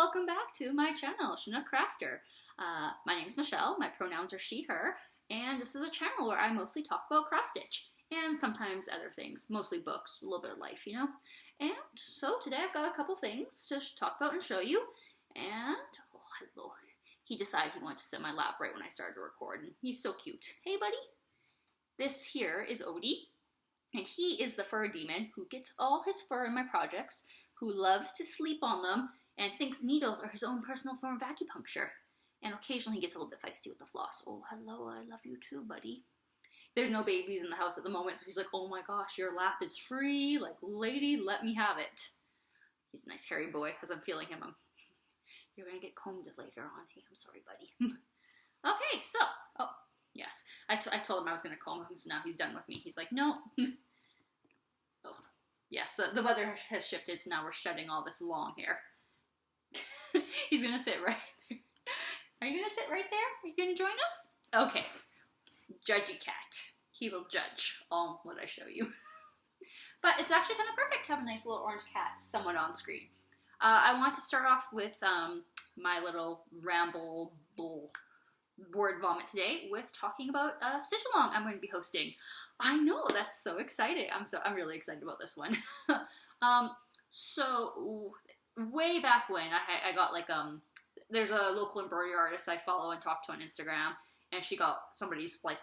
welcome back to my channel, Chinook Crafter. My name is Michelle, my pronouns are she, her, and this is a channel where I mostly talk about cross-stitch, and sometimes other things, mostly books, a little bit of life, you know? And so today I've got a couple things to talk about and show you, and, oh, hello. He decided he wanted to sit in my lap right when I started to record, and he's so cute. Hey, buddy. This here is Odie, and he is the fur demon who gets all his fur in my projects, who loves to sleep on them, and thinks needles are his own personal form of acupuncture. And occasionally he gets a little bit feisty with the floss. Oh, hello, I love you too, buddy. There's no babies in the house at the moment, so he's like, oh my gosh, your lap is free. Like, lady, let me have it. He's a nice hairy boy. As I'm feeling him, you're going to get combed later on. Hey, I'm sorry, buddy. Okay, so, oh, yes. I told him I was going to comb him, so now he's done with me. He's like, no. Oh, yes, the weather has shifted, so now we're shedding all this long hair. He's gonna sit right there. Are you gonna sit right there? Are you gonna join us? Okay. Judgy cat. He will judge all what I show you. But it's actually kind of perfect to have a nice little orange cat somewhat on screen. I want to start off with my little ramble word vomit today with talking about a stitch along I'm going to be hosting. I know, that's so exciting. I'm really excited about this one. So way back when I got like there's a local embroidery artist I follow and talk to on Instagram, and she got somebody's like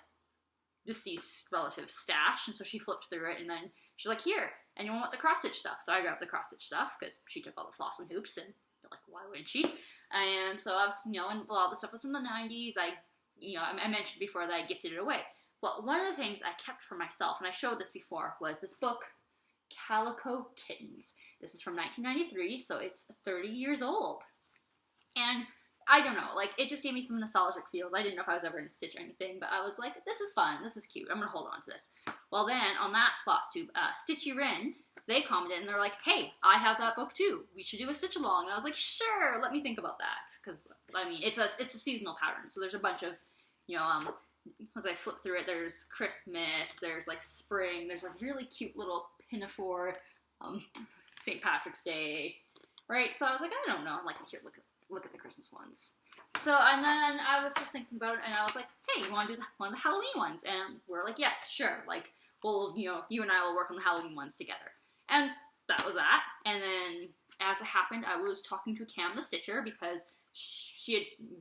deceased relative stash, and so she flipped through it, and then she's like, here, anyone want the cross stitch stuff? So I grabbed the cross stitch stuff because she took all the floss and hoops, and like, why wouldn't she? And so I was, you know, and a lot of the stuff was from the 90s. I mentioned before that I gifted it away. Well, one of the things I kept for myself, and I showed this before, was this book, Calico Kittens. This is from 1993, so it's 30 years old. And I don't know, like, it just gave me some nostalgic feels. I didn't know if I was ever going to stitch anything, but I was like, this is fun, this is cute, I'm going to hold on to this. Well then, on that Flosstube, Stitchy Wren, they commented, and they're like, hey, I have that book too, we should do a stitch along. And I was like, sure, let me think about that. Because, I mean, it's a seasonal pattern, so there's a bunch of, you know, as I flip through it, there's Christmas, there's like spring, there's a really cute little pinafore, St. Patrick's Day, right? So I was like, I don't know, like, here, look at the Christmas ones. So, and then I was just thinking about it, and I was like, hey, you want to do one of the Halloween ones? And we're like, yes, sure, like, well, you know, you and I will work on the Halloween ones together. And that was that. And then, as it happened, I was talking to Cam the Stitcher, because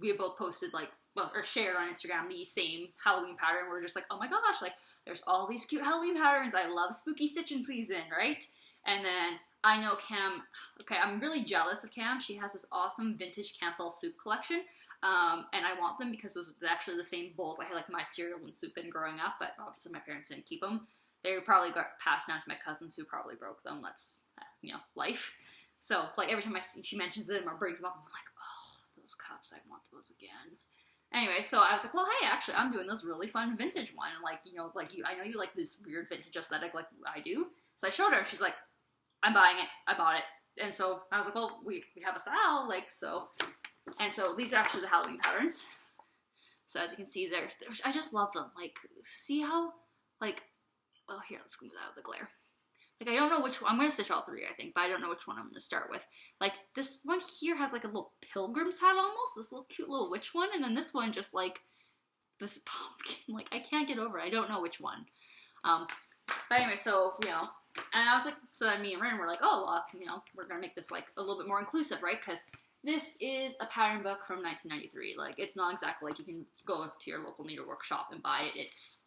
we had both posted, like, well, or shared on Instagram the same Halloween pattern. We're just like, oh my gosh, like, there's all these cute Halloween patterns. I love spooky stitching season, right? And then I know Cam, okay, I'm really jealous of Cam. She has this awesome vintage Canthal soup collection. And I want them because those are actually the same bowls I had like my cereal and soup in growing up, but obviously my parents didn't keep them. They probably got passed down to my cousins who probably broke them. That's, you know, life. So, like, every time she mentions them or brings them up, I'm like, oh, those cups, I want those again. Anyway, so I was like, well, hey, actually, I'm doing this really fun vintage one. And, like, you know, like, I know you like this weird vintage aesthetic like I do. So I showed her, and she's like, I'm buying it. I bought it. And so I was like, well, we have a sale, like, so. And so these are actually the Halloween patterns. So as you can see, I just love them. Like, see how, like, well, here, let's move out of the glare. Like, I don't know which one. I'm going to stitch all three, I think, but I don't know which one I'm going to start with. Like, this one here has, like, a little pilgrim's hat almost. This little cute little witch one. And then this one just, like, this pumpkin. Like, I can't get over it. I don't know which one. But anyway, so, you know. And I was like, so then me and Ren were like, oh, well, you know, we're going to make this, like, a little bit more inclusive, right? Because this is a pattern book from 1993. Like, it's not exactly like you can go to your local needlework shop and buy it. It's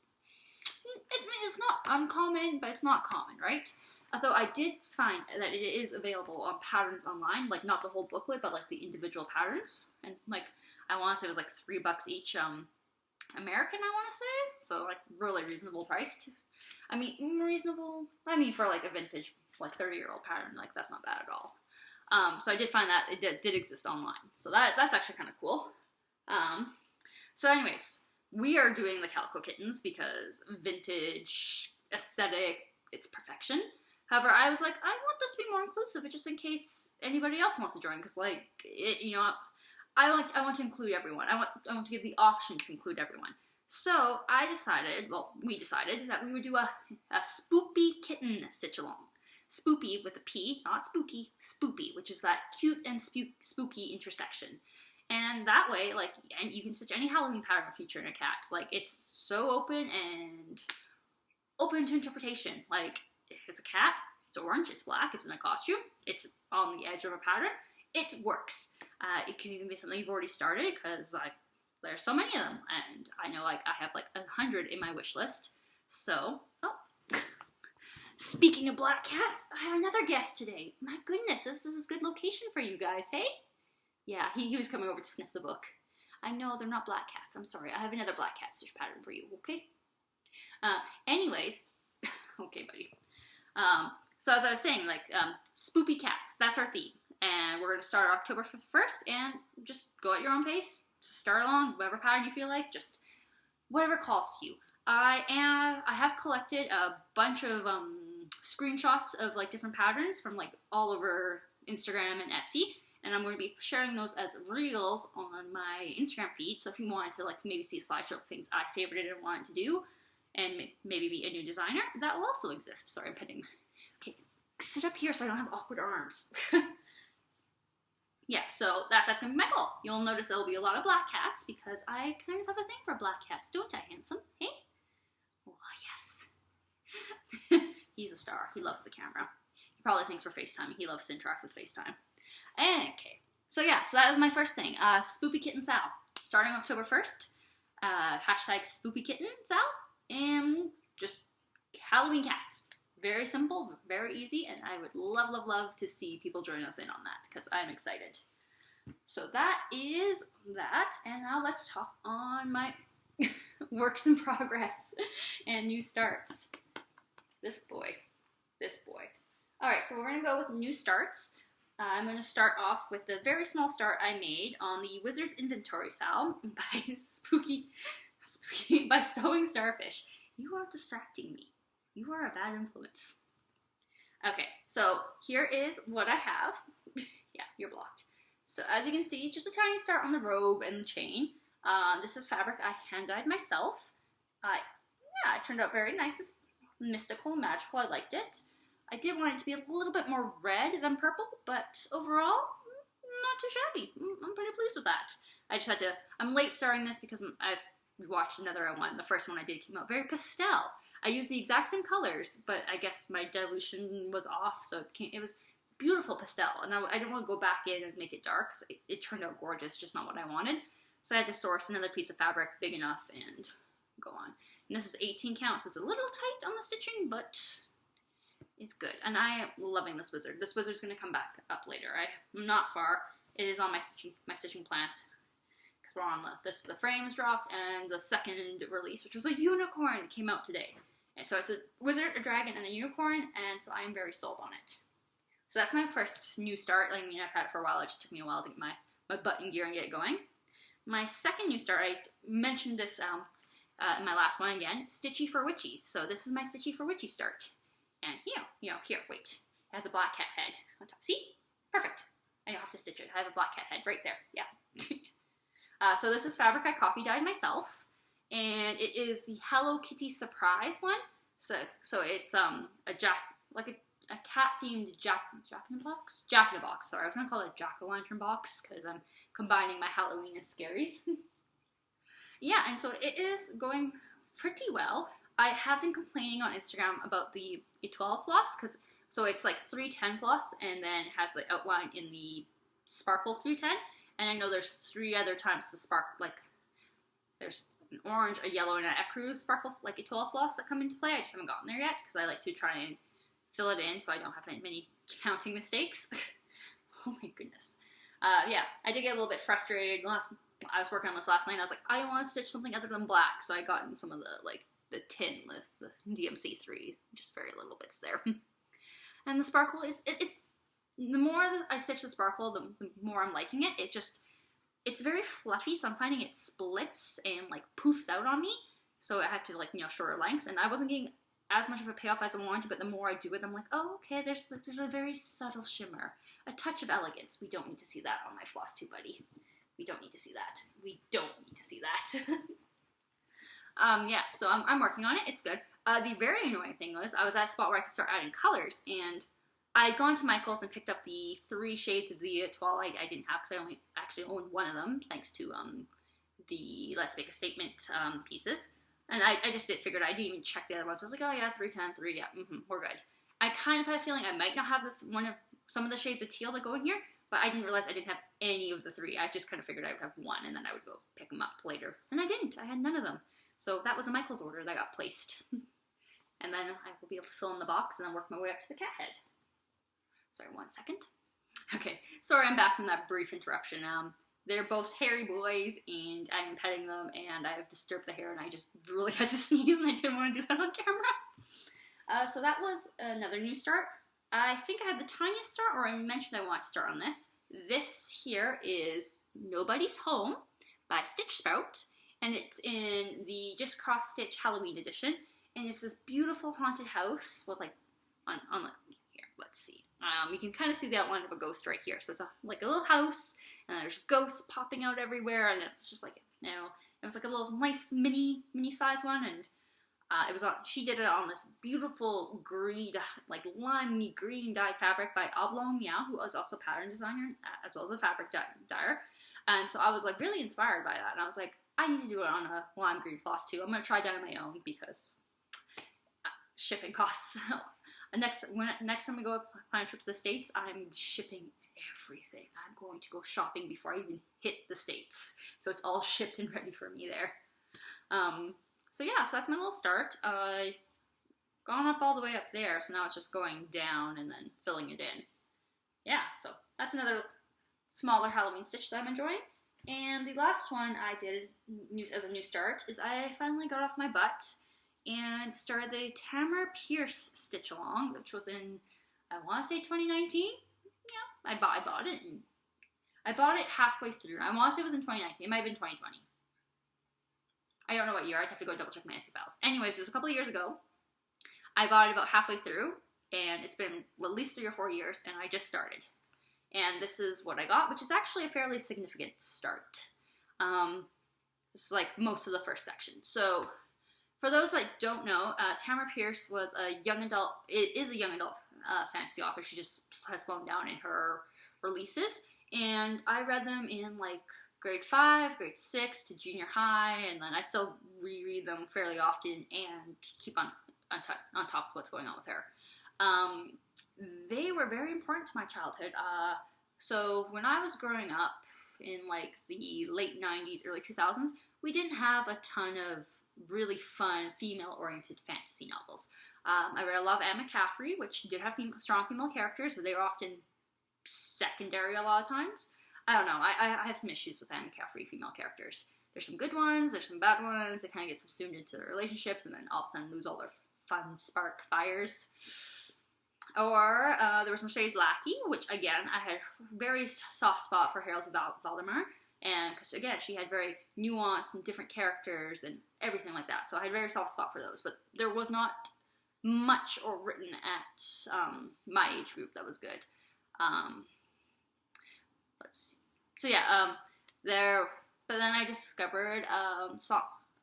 not uncommon, but it's not common, right? Although I did find that it is available on patterns online, like not the whole booklet, but like the individual patterns. And like, I want to say it was like $3 each, American, I want to say. So like really reasonable price. I mean, reasonable. I mean, for like a vintage, like 30-year-old pattern, like that's not bad at all. So I did find that it did exist online. So that's actually kind of cool. So anyways, we are doing the Calico Kittens because vintage, aesthetic, it's perfection. However, I was like, I want this to be more inclusive, just in case anybody else wants to join, because like, you know, I want to include everyone. I want to give the option to include everyone. So we decided that we would do a spoopy kitten stitch along. Spoopy with a P, not spooky, spoopy, which is that cute and spooky intersection. And that way, like, and you can stitch any Halloween pattern featuring a cat. Like, it's so open and open to interpretation. Like, if it's a cat, it's orange, it's black, it's in a costume, it's on the edge of a pattern, it works. It can even be something you've already started, because there's so many of them, and I know, like, I have like 100 in my wish list. So, oh, speaking of black cats, I have another guest today. My goodness, this is a good location for you guys, hey? Yeah, he was coming over to sniff the book. I know they're not black cats. I'm sorry. I have another black cat stitch pattern for you, okay? Anyways, okay, buddy. So as I was saying, like, spoopy cats, that's our theme. And we're going to start October 1st, and just go at your own pace. Start along, whatever pattern you feel like, just whatever calls to you. I have collected a bunch of screenshots of, like, different patterns from, like, all over Instagram and Etsy. And I'm going to be sharing those as reels on my Instagram feed. So if you wanted to, like, maybe see a slideshow of things I favorited and wanted to do, and maybe be a new designer, that will also exist. Sorry, I'm petting. Okay, sit up here so I don't have awkward arms. Yeah, so that's going to be my goal. You'll notice there will be a lot of black cats, because I kind of have a thing for black cats, don't I, handsome? Hey? Oh, yes. He's a star. He loves the camera. He probably thinks we're FaceTiming. He loves to interact with FaceTime. Okay, so yeah, so that was my first thing. Spoopykittensal, starting October 1st. Hashtag spoopykittensal, and just Halloween cats. Very simple, very easy, and I would love, love, love to see people join us in on that, because I'm excited. So that is that, and now let's talk on my works in progress and new starts. This boy. Alright, so we're going to go with new starts. I'm going to start off with the very small start I made on the Wizard's Inventory Sal by Sewing Starfish. You are distracting me. You are a bad influence. Okay, so here is what I have. Yeah, you're blocked. So as you can see, just a tiny start on the robe and the chain. This is fabric I hand-dyed myself. Yeah, it turned out very nice. It's mystical and magical. I liked it. I did want it to be a little bit more red than purple, but overall, not too shabby. I'm pretty pleased with that. I just had to, I'm late starting this because I've watched another one. The first one I did came out very pastel. I used the exact same colors, but I guess my dilution was off, so it was beautiful pastel. And I didn't want to go back in and make it dark, because it turned out gorgeous, just not what I wanted. So I had to source another piece of fabric big enough and go on. And this is 18 count, so it's a little tight on the stitching, but it's good. And I am loving this wizard. This wizard's going to come back up later. I'm not far. It is on my stitching plans, because we're on the frames dropped, and the second release, which was a unicorn, came out today. And so it's a wizard, a dragon, and a unicorn, and so I am very sold on it. So that's my first new start. I mean, I've had it for a while. It just took me a while to get my button gear and get it going. My second new start, I mentioned this in my last one again, Stitchy for Witchy. So this is my Stitchy for Witchy start. And here, wait. It has a black cat head on top. See? Perfect. I don't have to stitch it. I have a black cat head right there. Yeah. So this is fabric I copy dyed myself. And it is the Hello Kitty surprise one. So it's a cat-themed Jack-in-a-box? Jack-in-a-box, sorry. I was going to call it a Jack-o'-lantern box, because I'm combining my Halloween and scaries. Yeah, and so it is going pretty well. I have been complaining on Instagram about the étoile floss, so it's like 310 floss, and then it has the outline in the sparkle 310, and I know there's 3 other times the there's an orange, a yellow, and an ecru sparkle, like étoile floss that come into play. I just haven't gotten there yet, because I like to try and fill it in so I don't have many counting mistakes. Oh my goodness. Yeah, I did get a little bit frustrated. I was working on this last night, and I was like, I want to stitch something other than black, so I got in some of the tin with the DMC3, just very little bits there. And the sparkle is, the more that I stitch the sparkle, the more I'm liking it. It's very fluffy, so I'm finding it splits and like poofs out on me, so I have to shorter lengths, and I wasn't getting as much of a payoff as I wanted, but the more I do it, I'm like, oh, okay, there's a very subtle shimmer, a touch of elegance. We don't need to see that on my Flosstube, buddy. We don't need to see that. We don't need to see that. Yeah, so I'm working on it. It's good. The very annoying thing was I was at a spot where I could start adding colors, and I'd gone to Michael's and picked up the 3 shades of the Twilight. I didn't have because I only actually owned one of them, thanks to the Let's Make a Statement pieces. And I just figured I didn't even check the other ones. So I was like, oh yeah, 310, 3, yeah, we're good. I kind of had a feeling I might not have some of the shades of teal that go in here, but I didn't realize I didn't have any of the 3. I just kind of figured I would have one, and then I would go pick them up later. And I didn't. I had none of them. So that was a Michael's order that got placed. And then I will be able to fill in the box and then work my way up to the cat head. Sorry, 1 second. Okay, sorry I'm back from that brief interruption. They're both hairy boys, and I'm petting them, and I've disturbed the hair, and I just really had to sneeze, and I didn't want to do that on camera. So that was another new start. I think I had the tiniest start, or I mentioned I want to start on this. This here is Nobody's Home by Stitch Spout, and it's in the Just Cross Stitch Halloween edition, and it's this beautiful haunted house with like, here, let's see. You can kind of see the outline of a ghost right here. So it's like a little house, and there's ghosts popping out everywhere, and it's just like, you know, it was like a little nice mini size one, and it was on. She did it on this beautiful green, like limey green dyed fabric by Oblong Meow, who was also a pattern designer as well as a fabric dyer, and so I was like really inspired by that, and I was like, I need to do it on a lime green floss too. I'm gonna try that on my own because shipping costs. Next time we go plan a trip to the States, I'm shipping everything. I'm going to go shopping before I even hit the States. So it's all shipped and ready for me there. So yeah, so that's my little start. I've gone up all the way up there, so now it's just going down and then filling it in. Yeah, so that's another smaller Halloween stitch that I'm enjoying. And the last one I did as a new start is I finally got off my butt and started the Tamara Pierce stitch along, which was in, I want to say 2019. Yeah, I bought it, and I bought it halfway through. I want to say it was in 2019. It might have been 2020. I don't know what year. I'd have to go double check my Etsy files. Anyways, it was a couple of years ago. I bought it about halfway through, and it's been at least 3 or 4 years, and I just started. And this is what I got, which is actually a fairly significant start. This is like most of the first section. So, for those that don't know, Tamara Pierce was a young adult, is a young adult fantasy author. She just has slowed down in her releases. And I read them in like grade 5, grade 6 to junior high, and then I still reread them fairly often and keep on top of what's going on with her. They were very important to my childhood. So when I was growing up in like the late 90s, early 2000s, we didn't have a ton of really fun female-oriented fantasy novels. I read a lot of Anne McCaffrey, which did have strong female characters, but they were often secondary a lot of times. I don't know. I have some issues with Anne McCaffrey female characters. There's some good ones, there's some bad ones. They kind of get subsumed into their relationships and then all of a sudden lose all their fun spark fires. Or there was Mercedes Lackey, which again, I had a very soft spot for Harold Valdemar. And because again, she had very nuanced and different characters and everything like that. So I had a very soft spot for those. But there was not much or written at my age group that was good. Let's see. So yeah, but then I discovered, I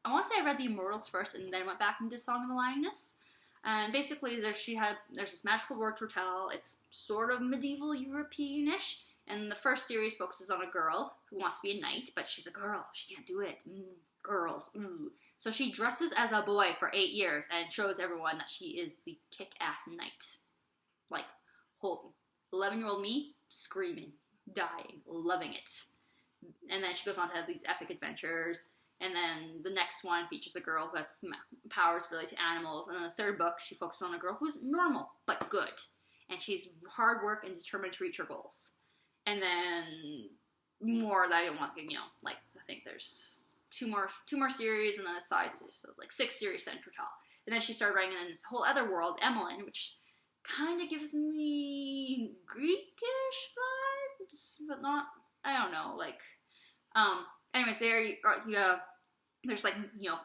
want to say I read The Immortals first and then went back into Song of the Lioness. And basically there's this magical word tortel. It's sort of medieval European-ish. And the first series focuses on a girl who wants to be a knight, but she's a girl. She can't do it. Girls. So she dresses as a boy for 8 years and shows everyone that she is the kick-ass knight. Like, whole 11-year-old me, screaming, dying, loving it. And then she goes on to have these epic adventures. And then the next one features a girl who has powers related to animals. And then the third book, she focuses on a girl who's normal, but good. And she's hard work and determined to reach her goals. And then more that I don't want, like, I think there's two more series and then a side series, so like 6 series set in total. And then she started writing in this whole other world, Emmeline, which kind of gives me Greekish vibes, but not, I don't know, like, anyways, there's like,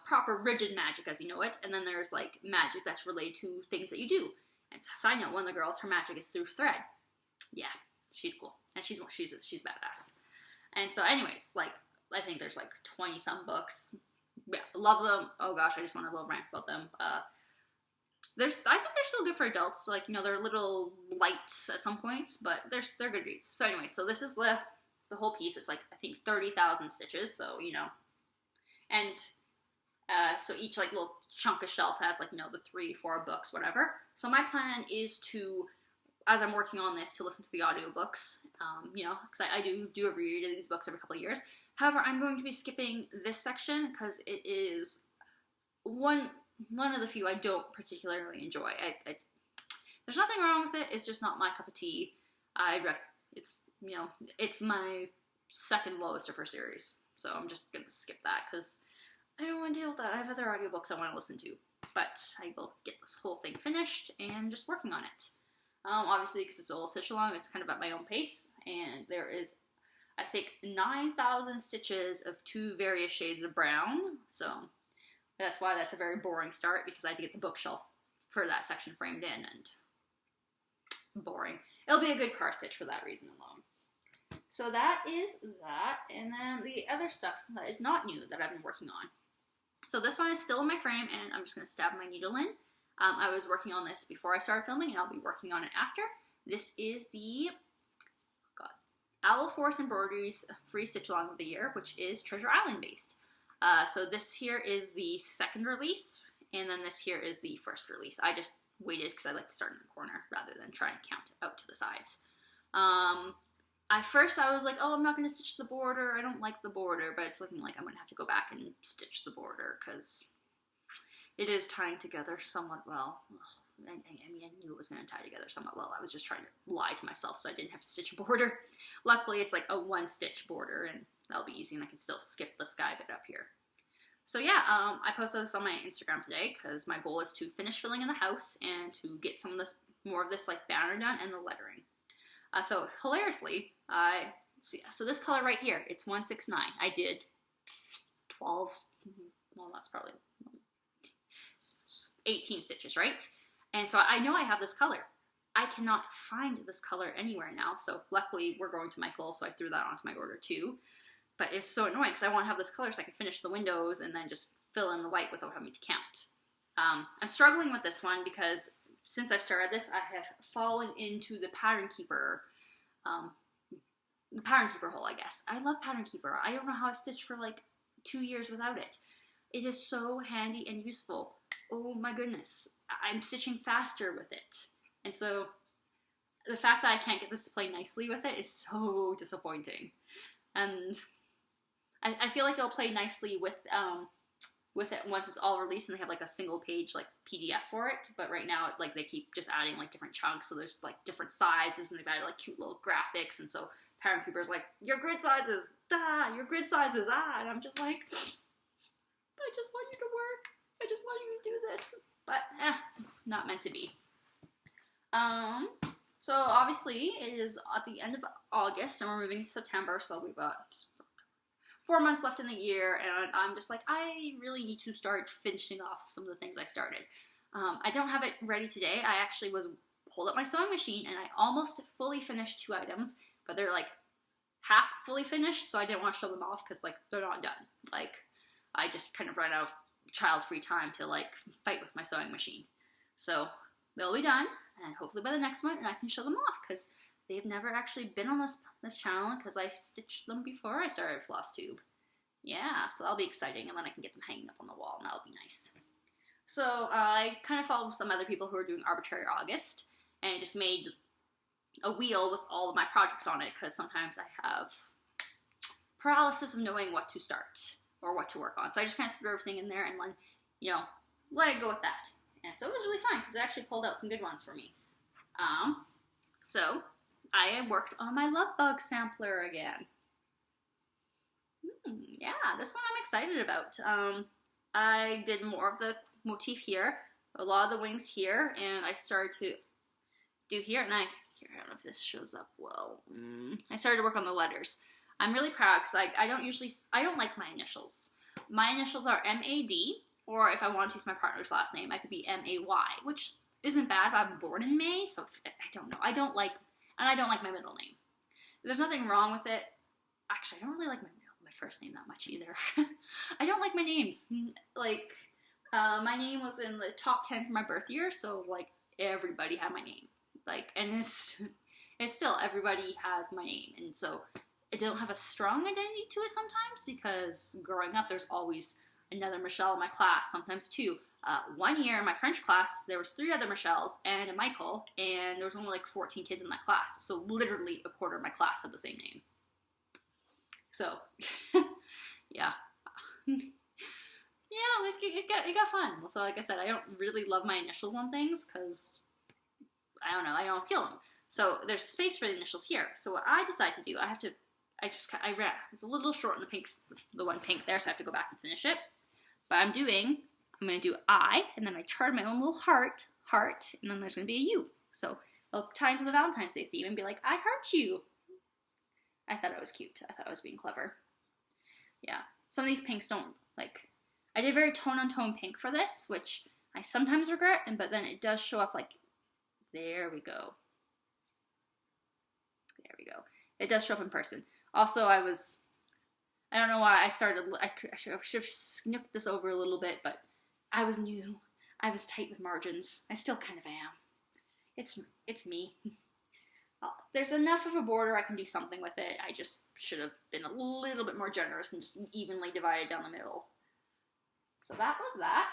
proper rigid magic as you know it, and then there's like magic that's related to things that you do. And side note, one of the girls, her magic is through thread. Yeah. She's cool, and she's badass. And so, anyways, like, I think there's like 20 some books. Yeah, love them. Oh gosh, I just want a little rant about them. I think they're still good for adults. Like, you know, they're a little light at some points, but they're good reads. So anyway, so this is the whole piece. It's like, I think 30,000 stitches. So, you know, and so each like little chunk of shelf has like, you know, the 3-4 books, whatever. So my plan is to, as I'm working on this, to listen to the audiobooks, you know, because I do a reread of these books every couple of years. However, I'm going to be skipping this section because it is one of the few I don't particularly enjoy. There's nothing wrong with it. It's just not my cup of tea. It's, you know, it's my second lowest of her series. So I'm just going to skip that because I don't want to deal with that. I have other audiobooks I want to listen to. But I will get this whole thing finished and just working on it. Obviously, because it's a little stitch along, it's kind of at my own pace. And there is, I think, 9,000 stitches of 2 various shades of brown. So that's why that's a very boring start, because I had to get the bookshelf for that section framed in, and boring. It'll be a good car stitch for that reason alone. So that is that, and then the other stuff that is not new that I've been working on. So this one is still in my frame, and I'm just going to stab my needle in. I was working on this before I started filming, and I'll be working on it after. This is the Owl Forest Embroideries Free Stitch Along of the Year, which is Treasure Island based. So this here is the second release, and then this here is the first release. I just waited because I like to start in the corner rather than try and count it out to the sides. At first I was like, oh, I'm not going to stitch the border. I don't like the border, but it's looking like I'm going to have to go back and stitch the border because it is tying together somewhat well. I mean, I knew it was going to tie together somewhat well. I was just trying to lie to myself so I didn't have to stitch a border. Luckily, it's like a 1-stitch border, and that'll be easy, and I can still skip the sky bit up here. So yeah, I posted this on my Instagram today because my goal is to finish filling in the house and to get some of this, more of this like banner done and the lettering. So hilariously, so this color right here, it's 169. I did 12, well, that's probably 18 stitches, right? And so I know I have this color. I cannot find this color anywhere now. So luckily we're going to Michael, so I threw that onto my order too. But it's so annoying because I want to have this color so I can finish the windows and then just fill in the white without having to count. I'm struggling with this one because since I've started this, I have fallen into the Pattern Keeper hole, I guess. I love Pattern Keeper. I don't know how I stitched for like 2 years without it. It is so handy and useful. Oh my goodness. I'm stitching faster with it. And so the fact that I can't get this to play nicely with it is so disappointing. And I feel like it'll play nicely with it once it's all released and they have like a single page like PDF for it. But right now, like they keep just adding like different chunks. So there's like different sizes and they've added like cute little graphics. And so Pattern Keeper's like, your grid sizes, your grid sizes, And I'm just like, I just want you to work. I just want you to do this. But, not meant to be. So obviously it is at the end of August and we're moving to September, so we've got 4 months left in the year, and I'm just like, I really need to start finishing off some of the things I started. I don't have it ready today. I actually pulled up my sewing machine and I almost fully finished 2 items, but they're like half fully finished, so I didn't want to show them off because like they're not done. Like I just kind of ran out of child-free time to like fight with my sewing machine. So they'll be done, and hopefully by the next one, and I can show them off because they've never actually been on this channel because I stitched them before I started Flosstube. Yeah, so that'll be exciting, and then I can get them hanging up on the wall, and that'll be nice. So I kind of followed some other people who are doing Arbitrary August, and just made a wheel with all of my projects on it because sometimes I have paralysis of knowing what to start or what to work on. So I just kind of threw everything in there and then, let it go with that. And so it was really fun because it actually pulled out some good ones for me. So I worked on my Love Bug sampler again. Yeah, this one I'm excited about. I did more of the motif here, a lot of the wings here, and I started to do here, and I don't know if this shows up well. I started to work on the letters. I'm really proud because I don't like my initials. My initials are M-A-D, or if I want to use my partner's last name, I could be M-A-Y, which isn't bad, but I'm born in May, so I don't know. I don't like my middle name. There's nothing wrong with it. Actually, I don't really like my first name that much either. I don't like my names. Like, My name was in the top 10 for my birth year, so like everybody had my name. Like, and it's still everybody has my name, and so I don't have a strong identity to it sometimes because growing up there's always another Michelle in my class, sometimes two. One year in my French class there was 3 other Michelles and a Michael, and there was only like 14 kids in that class, so literally a quarter of my class had the same name. So yeah. Yeah, it got fun. So like I said, I don't really love my initials on things because, I don't know, I don't feel them. So there's space for the initials here. So what I decided to do, I was a little short on the one pink there, so I have to go back and finish it. But I'm going to do I, and then I charted my own little heart, and then there's going to be a U. So I'll tie into the Valentine's Day theme and be like, I heart you. I thought it was cute. I thought I was being clever. Yeah. Some of these pinks don't, like, I did very tone-on-tone pink for this, which I sometimes regret, but then it does show up like, there we go. There we go. It does show up in person. Also, I don't know why I should have snooped this over a little bit, but I was new. I was tight with margins. I still kind of am. It's me. There's enough of a border I can do something with it. I just should have been a little bit more generous and just evenly divided down the middle. So that was that.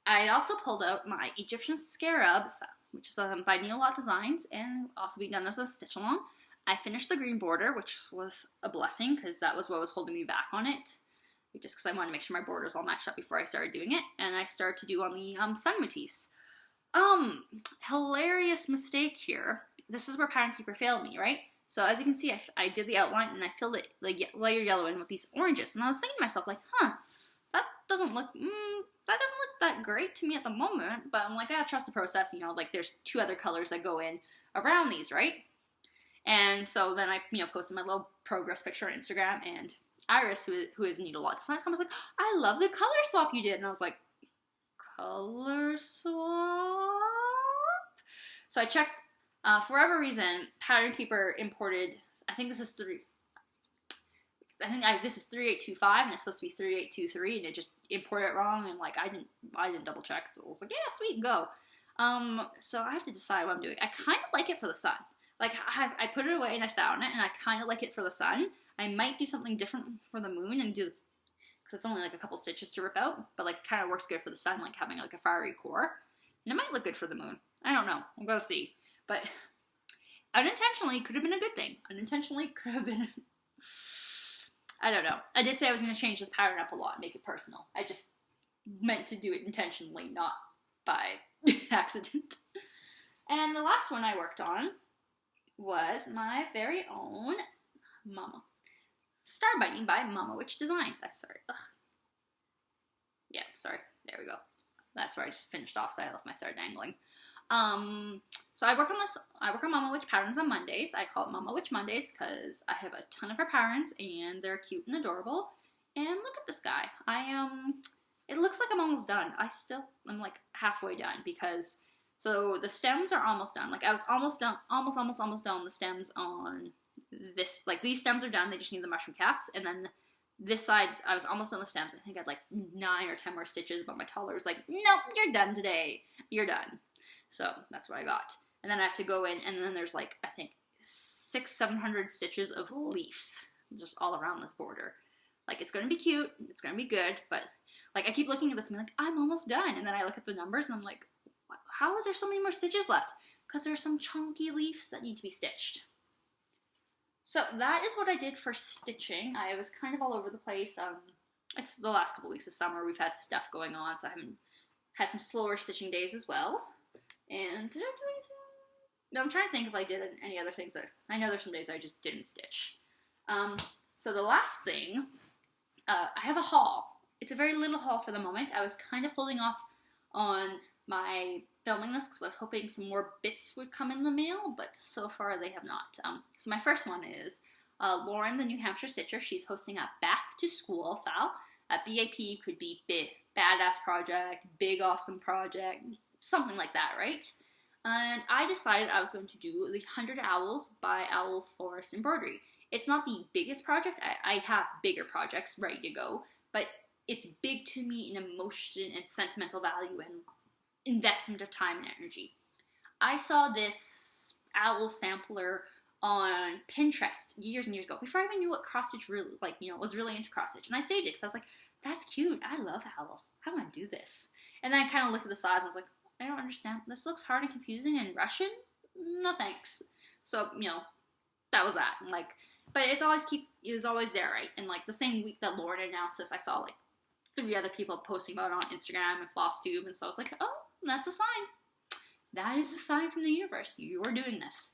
I also pulled out my Egyptian Scarab, which is by Neil Lot Designs, and also be done as a stitch along. I finished the green border, which was a blessing because that was what was holding me back on it. Just because I wanted to make sure my borders all matched up before I started doing it. And I started to do on the sun motifs. Hilarious mistake here. This is where Pattern Keeper failed me, right? So as you can see, I did the outline and I filled it like layer yellow in with these oranges. And I was thinking to myself, like, that doesn't look that great to me at the moment. But I'm like, I trust the process. You know, like there's 2 other colors that go in around these, right? And so then I, posted my little progress picture on Instagram, and Iris, who is Needle Lot Designs, was like, I love the color swap you did. And I was like, color swap? So I checked, for whatever reason, Pattern Keeper imported, I think this is 3825, and it's supposed to be 3823, and it just imported it wrong, and like, I didn't double check, so I was like, yeah, sweet, go. So I have to decide what I'm doing. I kind of like it for the sun. Like, I put it away and I sat on it, and I kind of like it for the sun. I might do something different for the moon and do, because it's only like a couple stitches to rip out, but like it kind of works good for the sun, like having like a fiery core. And it might look good for the moon. I don't know. We'll go see. But unintentionally could have been a good thing. Unintentionally could have been, I don't know. I did say I was going to change this pattern up a lot and make it personal. I just meant to do it intentionally, not by accident. And the last one I worked on was my very own Mama Star Bunny by Mama Witch Designs. Sorry. There we go. That's where I just finished off, so I left my thread dangling. So I work on Mama Witch patterns on Mondays. I call it Mama Witch Mondays because I have a ton of her patterns and they're cute and adorable. And look at this guy. It looks like I'm almost done. I'm like halfway done because, so the stems are almost done. Like I was almost done, almost done the stems on this. Like these stems are done. They just need the mushroom caps. And then this side, I was almost on the stems. I think I had like 9 or 10 more stitches, but my toddler was like, nope, you're done today. You're done. So that's what I got. And then I have to go in, and then there's like, I think 600-700 stitches of leaves just all around this border. Like it's going to be cute. It's going to be good. But like I keep looking at this and I'm like, I'm almost done. And then I look at the numbers and I'm like, how is there so many more stitches left? Because there's some chunky leaves that need to be stitched. So that is what I did for stitching. I was kind of all over the place. It's the last couple weeks of summer. We've had stuff going on, so I haven't had some slower stitching days as well. And did I do anything? No, I'm trying to think if I did any other things. I know there's some days I just didn't stitch. So the last thing, I have a haul. It's a very little haul for the moment. I was kind of holding off on my filming this because I was hoping some more bits would come in the mail, but so far they have not. So my first one is Lauren, the New Hampshire Stitcher. She's hosting a back to school sale. BAP could be big, badass project, big awesome project, something like that, right? And I decided I was going to do the 100 Owls by Owl Forest Embroidery. It's not the biggest project. I have bigger projects ready to go, but it's big to me in emotion and sentimental value and investment of time and energy. I saw this owl sampler on Pinterest years and years ago, before I even knew what cross stitch really, like, you know, was really into cross stitch. And I saved it because I was like, that's cute. I love owls. I want to do this. And then I kind of looked at the size and I was like, I don't understand. This looks hard and confusing and Russian. No thanks. So, you know, that was that. And like, but it was always there, right? And like the same week that Lauren announced this, I saw like 3 other people posting about it on Instagram and Flosstube, and so I was like, oh, that's a sign. That is a sign from the universe. You are doing this.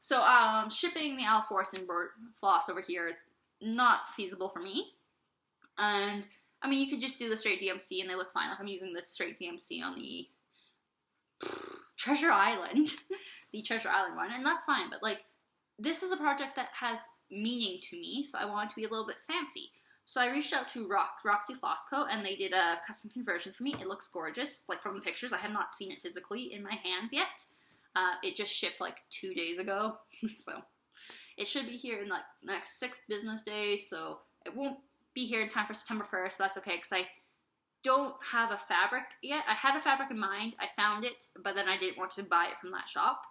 So, shipping the owl forest and bird floss over here is not feasible for me. And, I mean, you could just do the straight DMC and they look fine. Like, I'm using the straight DMC on the Treasure Island. The Treasure Island one, and that's fine. But, like, this is a project that has meaning to me, so I want it to be a little bit fancy. So I reached out to Roxy Floss Co, and they did a custom conversion for me. It looks gorgeous, like from the pictures. I have not seen it physically in my hands yet. It just shipped like 2 days ago, so it should be here in like the next 6 business days. So it won't be here in time for September 1st, but that's okay because I don't have a fabric yet. I had a fabric in mind. I found it, but then I didn't want to buy it from that shop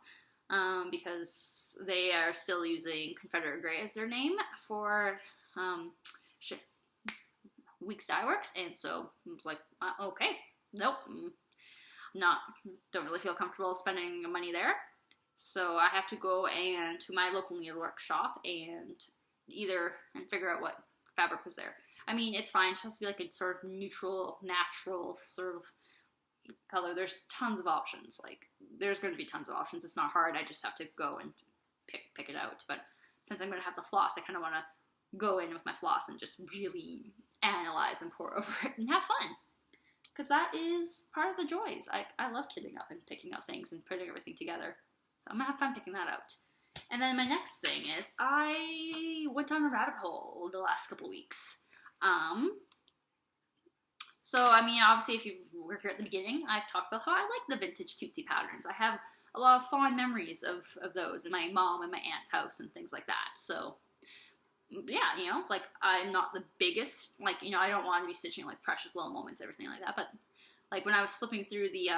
because they are still using Confederate Grey as their name for Weeks Dye Works, and so I was like, okay, nope, don't really feel comfortable spending money there. So I have to go to my local needlework shop and figure out what fabric was there. I mean, it's fine. It has to be like a sort of neutral, natural sort of color. There's tons of options. Like, there's going to be tons of options. It's not hard. I just have to go and pick it out. But since I'm going to have the floss, I kind of want to go in with my floss and just really analyze and pour over it and have fun. Because that is part of the joys. I love kitting up and picking out things and putting everything together. So I'm going to have fun picking that out. And then my next thing is I went down a rabbit hole the last couple weeks. So, I mean, obviously, if you were here at the beginning, I've talked about how I like the vintage cutesy patterns. I have a lot of fond memories of those in my mom and my aunt's house and things like that. So, yeah, you know, like, I'm not the biggest, like, you know, I don't want to be stitching, like, precious little moments, everything like that, but, like, when I was flipping through the,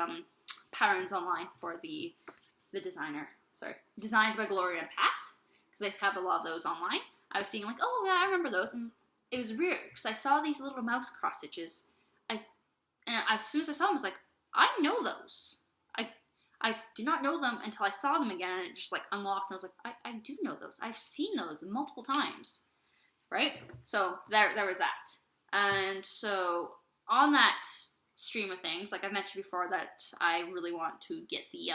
patterns online for the Designs by Gloria and Pat, because they have a lot of those online, I was seeing, like, oh, yeah, I remember those, and it was weird, because I saw these little mouse cross stitches, and as soon as I saw them, I was like, I know those. I did not know them until I saw them again, and it just, like, unlocked, and I was like, I do know those. I've seen those multiple times, right? So, there was that. And so, on that stream of things, like I've mentioned before, that I really want to get the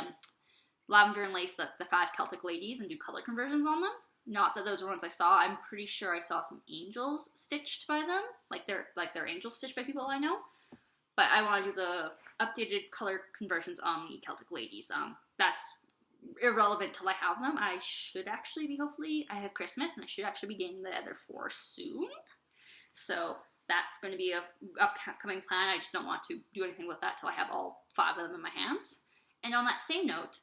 lavender and lace, the 5 Celtic ladies, and do color conversions on them. Not that those are ones I saw. I'm pretty sure I saw some angels stitched by them, like they're angels stitched by people I know. But I want to do the updated color conversions on the Celtic ladies. That's irrelevant till I have them. I should actually be, hopefully, I have Christmas, and I should actually be getting the other 4 soon. So that's going to be a upcoming plan. I just don't want to do anything with that till I have all 5 of them in my hands. And on that same note,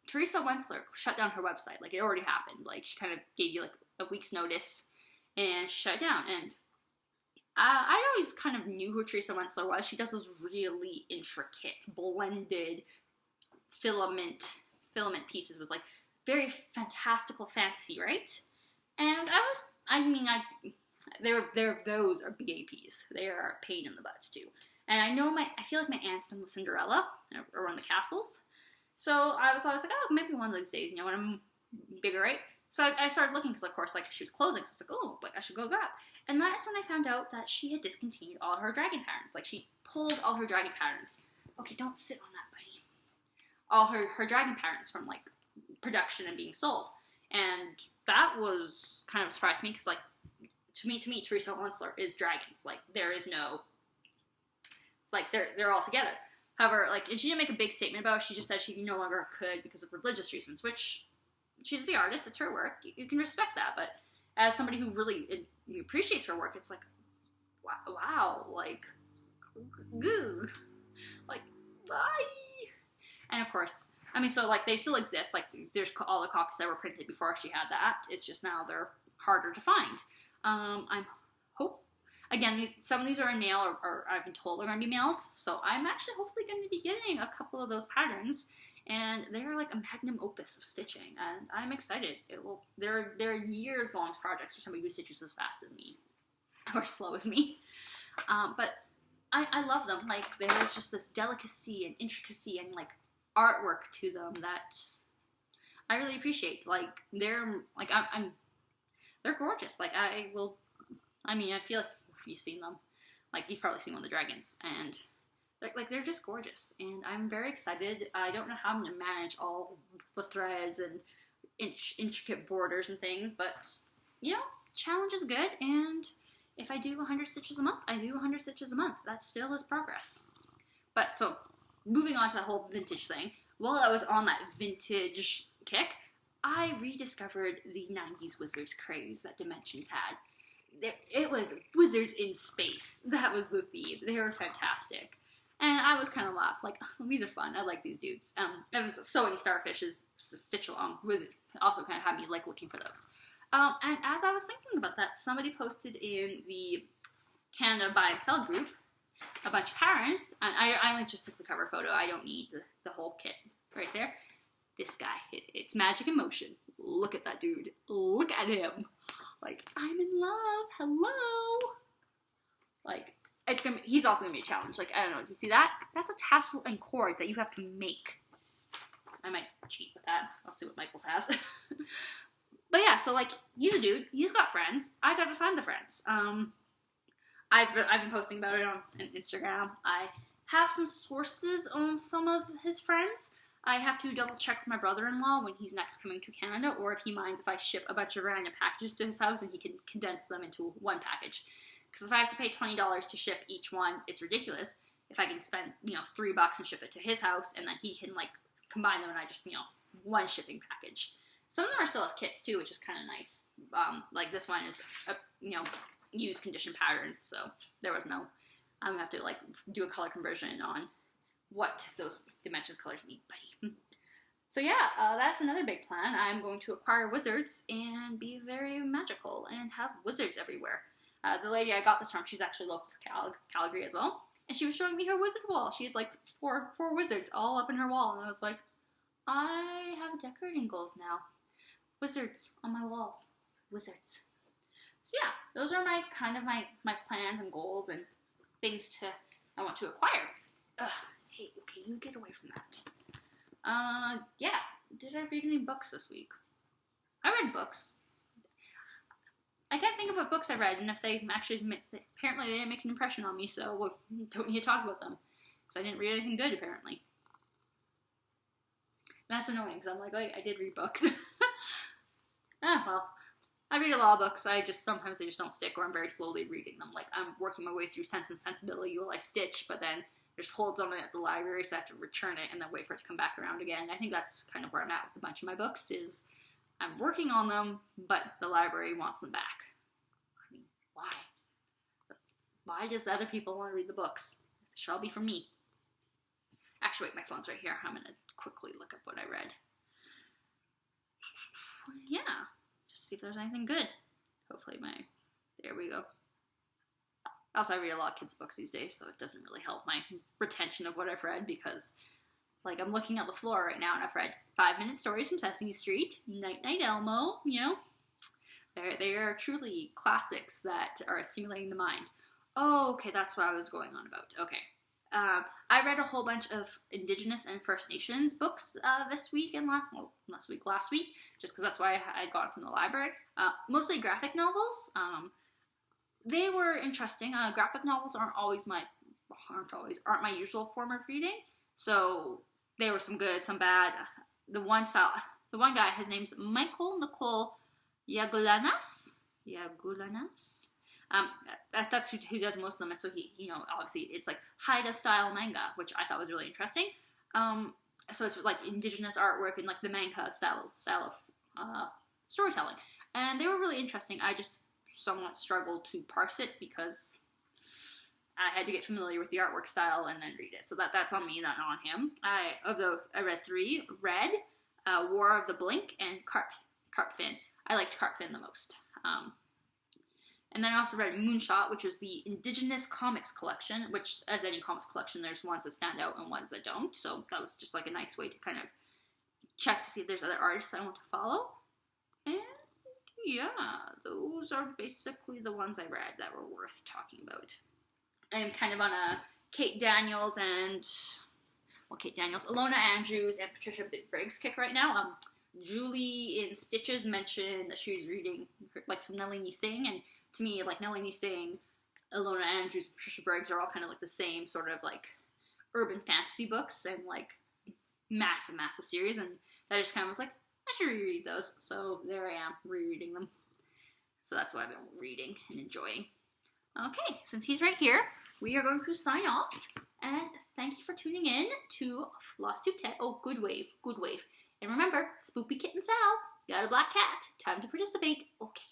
Teresa Wentzler shut down her website. Like, it already happened. Like, she kind of gave you, like, a week's notice, and she shut it down. And I always kind of knew who Teresa Wentzler was. She does those really intricate, blended filament pieces with, like, very fantastical fantasy, right? And those are BAPs. They are a pain in the butts, too. And I feel like my aunt's done the Cinderella, or one of the castles. So I was always like, oh, maybe one of those days, you know, when I'm bigger, right? So I started looking, because, of course, like, she was closing, so I was like, oh, like, I should go grab. And that's when I found out that she had discontinued all her dragon patterns. Like, she pulled all her dragon patterns. Okay, don't sit on that, buddy. All her dragon patterns from, like, production and being sold. And that was kind of a surprise to me, because, like, to me, Teresa Wentzler is dragons. Like, there is no, like, they're all together. However, like, and she didn't make a big statement about it. She just said she no longer could because of religious reasons, which, she's the artist, it's her work, you can respect that, but as somebody who really appreciates her work, it's like, wow, like, good, like, bye. And of course, I mean, so, like, they still exist, like, there's all the copies that were printed before she had that, it's just now they're harder to find. again, some of these are in mail, or I've been told they're going to be mailed. So I'm actually hopefully going to be getting a couple of those patterns. And they're like a magnum opus of stitching, and I'm excited. They're years-long projects for somebody who stitches as fast as me, or slow as me. But I love them. Like, there's just this delicacy and intricacy and like artwork to them that I really appreciate. Like, they're like they're gorgeous. Like, I feel like you've seen them. Like, you've probably seen one of the dragons, and they're just gorgeous, and I'm very excited. I don't know how I'm going to manage all the threads and intricate borders and things, but, you know, challenge is good, and if I do 100 stitches a month, I do 100 stitches a month. That still is progress. But, so, moving on to that whole vintage thing, while I was on that vintage kick, I rediscovered the 90s Wizards craze that Dimensions had. It was Wizards in Space. That was the theme. They were fantastic. And I was kind of laughed, like, oh, these are fun. I like these dudes. It was Sewing Starfish's Stitch Along Wizard. Also kind of had me, like, looking for those. And as I was thinking about that, somebody posted in the Canada Buy and Sell group a bunch of patterns. And I only just took the cover photo. I don't need the whole kit right there. This guy, it's magic in motion. Look at that dude. Look at him. Like, I'm in love. Hello. Like, he's also gonna be a challenge. Like, I don't know, you see that? That's a tassel and cord that you have to make. I might cheat with that. I'll see what Michaels has. But yeah, so like, he's a dude. He's got friends. I gotta find the friends. I've been posting about it on Instagram. I have some sources on some of his friends. I have to double check with my brother-in-law when he's next coming to Canada, or if he minds if I ship a bunch of random packages to his house and he can condense them into one package. Because if I have to pay $20 to ship each one, it's ridiculous. If I can spend, $3 and ship it to his house, and then he can, like, combine them, and I just, one shipping package. Some of them are still as kits, too, which is kind of nice. Like, this one is a, used condition pattern, so there was no, I'm going to have to, like, do a color conversion on what those Dimensions colors need, buddy. So yeah, that's another big plan. I'm going to acquire wizards and be very magical and have wizards everywhere. The lady I got this from, she's actually local to Calgary as well, and she was showing me her wizard wall. She had like four wizards all up in her wall, and I was like, I have decorating goals now. Wizards on my walls. Wizards. So yeah, those are my plans and goals and things I want to acquire. Ugh, hey, okay, you get away from that. Yeah. Did I read any books this week? I read books. I can't think of what books I read, and if they apparently they didn't make an impression on me, so we don't need to talk about them. Because I didn't read anything good, apparently. That's annoying, because I'm like, I did read books. Well, I read a lot of books. Sometimes they just don't stick, or I'm very slowly reading them. Like, I'm working my way through Sense and Sensibility while I stitch, but then there's holds on it at the library, so I have to return it and then wait for it to come back around again. I think that's kind of where I'm at with a bunch of my books, is I'm working on them, but the library wants them back. I mean, why? Why does other people want to read the books? It should all be for me. Actually, wait, my phone's right here. I'm going to quickly look up what I read. Yeah, just see if there's anything good. Hopefully there we go. Also, I read a lot of kids' books these days, so it doesn't really help my retention of what I've read, because, like, I'm looking at the floor right now, and I've read 5-Minute Stories from Sesame Street, Night Night Elmo, They are truly classics that are stimulating the mind. Oh, okay, that's what I was going on about. Okay. I read a whole bunch of Indigenous and First Nations books this week and last week, just because that's why I got it from the library. Mostly graphic novels. They were interesting. Graphic novels aren't my usual form of reading, so there were some good, some bad. The one guy, his name's Michael Nicole Yagulanas. That's who does most of them, and so he, obviously it's like Haida style manga, which I thought was really interesting. So it's like indigenous artwork and like the manga style of storytelling, and they were really interesting. I just somewhat struggled to parse it because I had to get familiar with the artwork style and then read it. So that's on me, not on him. I read 3: Red, War of the Blink, and Carp Fin. I liked Carp Fin the most. And then I also read Moonshot, which was the Indigenous Comics collection, which, as any comics collection, there's ones that stand out and ones that don't. So that was just like a nice way to kind of check to see if there's other artists I want to follow. And yeah, those are basically the ones I read that were worth talking about. I am kind of on a Kate Daniels, Ilona Andrews, and Patricia Briggs kick right now. Julie in Stitches mentioned that she was reading like some Nalini Singh, and to me, like Nalini Singh, Ilona Andrews, and Patricia Briggs are all kind of like the same sort of like urban fantasy books and like massive series, and that just kind of was like, I should reread those. So there I am, rereading them. So that's what I've been reading and enjoying. Okay, since he's right here, we are going to sign off, and thank you for tuning in to Flosstube 10. Oh, good wave. And remember, Spoopy Kitten Sal, got a black cat, time to participate. Okay.